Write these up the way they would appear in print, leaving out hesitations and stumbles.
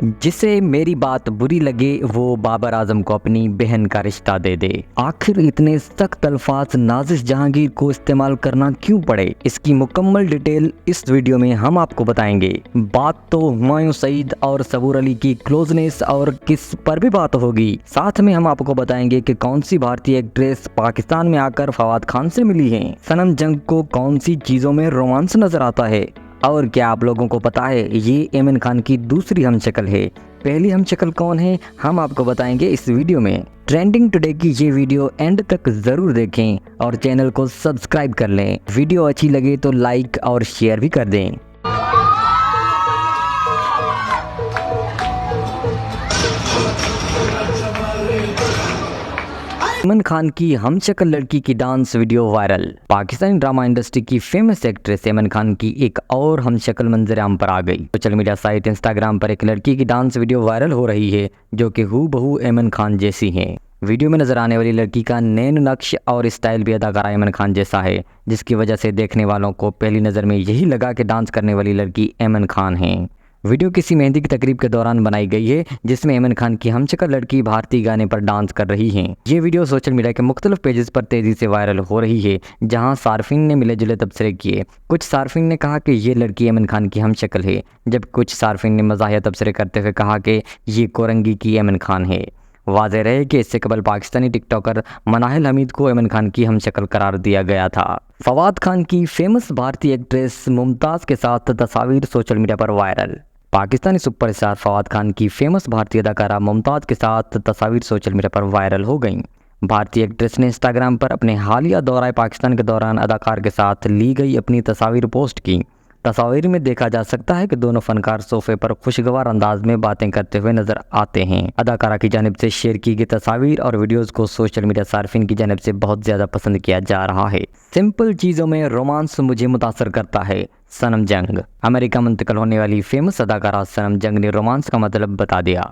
जिसे मेरी बात बुरी लगे वो बाबर आजम को अपनी बहन का रिश्ता दे दे। आखिर इतने सख्त अल्फाज नाजिश जहांगीर को इस्तेमाल करना क्यों पड़े, इसकी मुकम्मल डिटेल इस वीडियो में हम आपको बताएंगे। बात तो हुमायूं सईद और सबूर अली की क्लोजनेस और किस पर भी बात होगी। साथ में हम आपको बताएंगे कि कौन सी भारतीय एक्ट्रेस पाकिस्तान में आकर फवाद खान से मिली है। सनम जंग को कौन सी चीजों में रोमांस नजर आता है, और क्या आप लोगों को पता है ये इमरान खान की दूसरी हमशक्ल है। पहली हमशक्ल कौन है हम आपको बताएंगे इस वीडियो में। ट्रेंडिंग टुडे की ये वीडियो एंड तक जरूर देखें और चैनल को सब्सक्राइब कर लें। वीडियो अच्छी लगे तो लाइक और शेयर भी कर दें। इमरान खान की हमशक्ल लड़की की dance video viral. Pakistani drama industry की फेमस एक्ट्रेस इमरान खान की एक और हमशक्ल मंजर-ए-आम पर आ गई। सोशल मीडिया साइट इंस्टाग्राम पर एक लड़की की डांस वीडियो वायरल हो रही है जो कि हूबहू इमरान खान जैसी है। वीडियो में नजर आने वाली लड़की का नैन नक्श और स्टाइल भी अदाकारा इमरान खान जैसा है, जिसकी वजह से देखने वालों को पहली नज़र में यही लगा कि डांस करने वाली लड़की इमरान खान है। वीडियो किसी मेहंदी की तकरीब के दौरान बनाई गई है जिसमें इमरान खान की हमशक्ल लड़की भारतीय गाने पर डांस कर रही है। ये वीडियो सोशल मीडिया के मुख्तलिफ पेजेस पर तेजी से वायरल हो रही है, जहां सार्फिन ने मिले जुले तबसरे किए। कुछ सार्फिन ने कहा कि ये लड़की इमरान खान की हमशक्ल है, जब कुछ सार्फिन ने मज़ाहिया तबसरे करते हुए कहा कि ये कोरंगी की इमरान खान है। वाज़ेह रहे कि इससे कबल पाकिस्तानी टिकटॉकर मनाहिल हमीद को इमरान खान की हमशक्ल करार दिया गया था। फवाद खान की फेमस भारतीय एक्ट्रेस मुमताज़ के साथ तस्वीर सोशल मीडिया पर वायरल। पाकिस्तानी सुपरस्टार फवाद खान की फेमस भारतीय अदाकारा मुमताज़ के साथ तस्वीर सोशल मीडिया पर वायरल हो गईं। भारतीय एक्ट्रेस ने इंस्टाग्राम पर अपने हालिया दौरा पाकिस्तान के दौरान अदाकार के साथ ली गई अपनी तस्वीर पोस्ट की। तस्वीर में देखा जा सकता है कि दोनों फनकार सोफे पर खुशगवार अंदाज में बातें करते हुए नजर आते हैं। अदाकारा की जानिब से शेयर की गई तस्वीर और वीडियोस को सोशल मीडिया सार्फिन की जानिब से बहुत ज़्यादा पसंद किया जा रहा है। सिंपल चीज़ों में रोमांस मुझे मुतासर करता है। सनम जंग। अमेरिका मुंतकिल होने वाली फेमस अदाकारा सनम जंग ने रोमांस का मतलब बता दिया।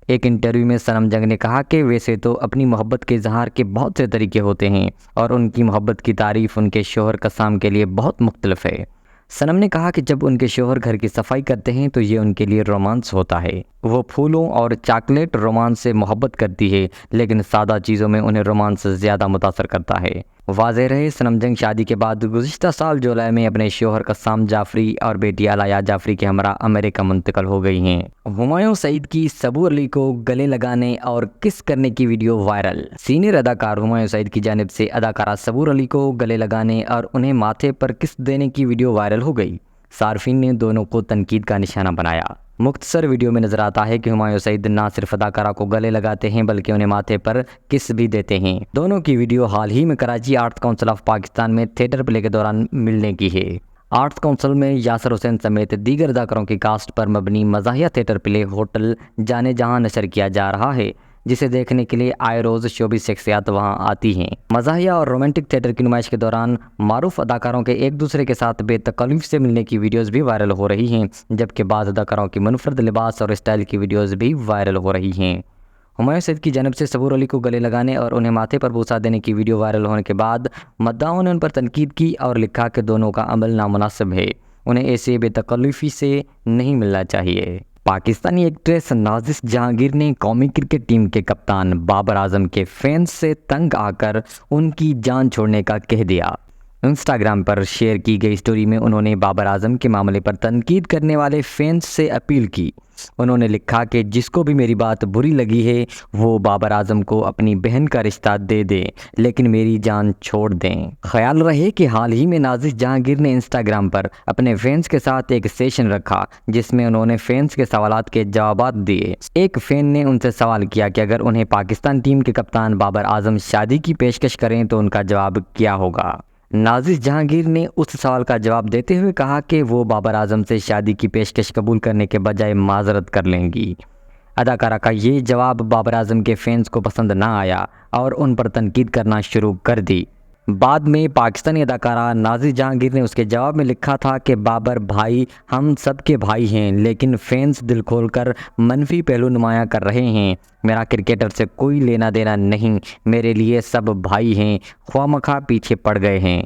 एक इंटरव्यू में सनम जंग ने कहा कि वैसे तो अपनी मोहब्बत के इजहार के बहुत से तरीके होते हैं और उनकी मोहब्बत की तारीफ उनके शोहर कसाम के लिए बहुत मुख्तलिफ है। सनम ने कहा कि जब उनके शोहर घर की सफाई करते हैं तो ये उनके लिए रोमांस होता है। वो फूलों और चॉकलेट रोमांस से मोहब्बत करती है, लेकिन सादा चीज़ों में उन्हें रोमांस ज़्यादा मुतासर करता है। वाज़ेह रहे सनम जंग शादी के बाद गुज़िश्ता साल जुलाई में अपने शोहर कसाम जाफरी और बेटी अलाया जाफरी के हमरा अमेरिका मुंतकिल हो गई हैं। हुमायूं सईद की सबूर अली को गले लगाने और किस करने की वीडियो वायरल। सीनियर अदाकार हुमायूं सईद की जानिब से अदाकारा सबूर अली को गले लगाने और उन्हें माथे पर किस देने की वीडियो वायरल हो गई। सार्फिन ने दोनों को तनकीद का निशाना बनाया। मुख्तसर वीडियो में नजर आता है कि हुमायूं सईद ना सिर्फ अदाकारा को गले लगाते हैं बल्कि उन्हें माथे पर किस भी देते हैं। दोनों की वीडियो हाल ही में Karachi arts council of Pakistan में थिएटर प्ले के दौरान मिलने की है। आर्ट्स काउंसिल में यासर हुसैन समेत दीगर अदाकारों की कास्ट पर मबनी मज़ाहिया थिएटर प्ले होटल जाने जहां नशर किया जा रहा है, जिसे देखने के लिए आए रोज़ शोबी शख्सियात वहां आती हैं। मज़ाहिया और रोमांटिक थिएटर की नुमाइश के दौरान मारूफ अदाकारों के एक दूसरे के साथ बेतकल्लुफ़ से मिलने की वीडियोस भी वायरल हो रही हैं, जबकि बाद अदाकारों की मुनफरद लिबास और स्टाइल की वीडियोस भी वायरल हो रही हैं। हुमायूं सईद की जानिब से सबूर अली को गले लगाने और उन्हें माथे पर बूसा देने की वीडियो वायरल होने के बाद मद्दाओं ने उन पर तनकीद की और लिखा कि दोनों का अमल नामुनासिब है, उन्हें ऐसे बेतकल्लुफ़ी से नहीं मिलना चाहिए। पाकिस्तानी एक्ट्रेस नाजिश जहांगीर ने कौमी क्रिकेट टीम के कप्तान बाबर आजम के फैंस से तंग आकर उनकी जान छोड़ने का कह दिया। इंस्टाग्राम पर शेयर की गई स्टोरी में उन्होंने बाबर आजम के मामले पर तनकीद करने वाले फैंस से अपील की। उन्होंने लिखा कि जिसको भी मेरी बात बुरी लगी है वो बाबर आजम को अपनी बहन का रिश्ता दे दें, लेकिन मेरी जान छोड़ दें। ख्याल रहे कि हाल ही में नाजिश जहांगीर ने इंस्टाग्राम पर अपने फैंस के साथ एक सेशन रखा जिसमें उन्होंने फैंस के सवालात के जवाब दिए। एक फैन ने उनसे सवाल किया कि अगर उन्हें पाकिस्तान टीम के कप्तान बाबर आजम शादी की पेशकश करें तो उनका जवाब क्या होगा। नाजिश जहांगीर ने उस सवाल का जवाब देते हुए कहा कि वो बाबर आजम से शादी की पेशकश कबूल करने के बजाय माजरत कर लेंगी। अदाकारा का ये जवाब बाबर आजम के फैंस को पसंद ना आया और उन पर तनकीद करना शुरू कर दी। बाद में पाकिस्तानी अदाकारा नाजिश जहांगीर ने उसके जवाब में लिखा था कि बाबर भाई हम सब के भाई हैं, लेकिन फैंस दिल खोलकर मनफी पहलू नुमाया कर रहे हैं। मेरा क्रिकेटर से कोई लेना देना नहीं, मेरे लिए सब भाई हैं, ख्वामखा पीछे पड़ गए हैं।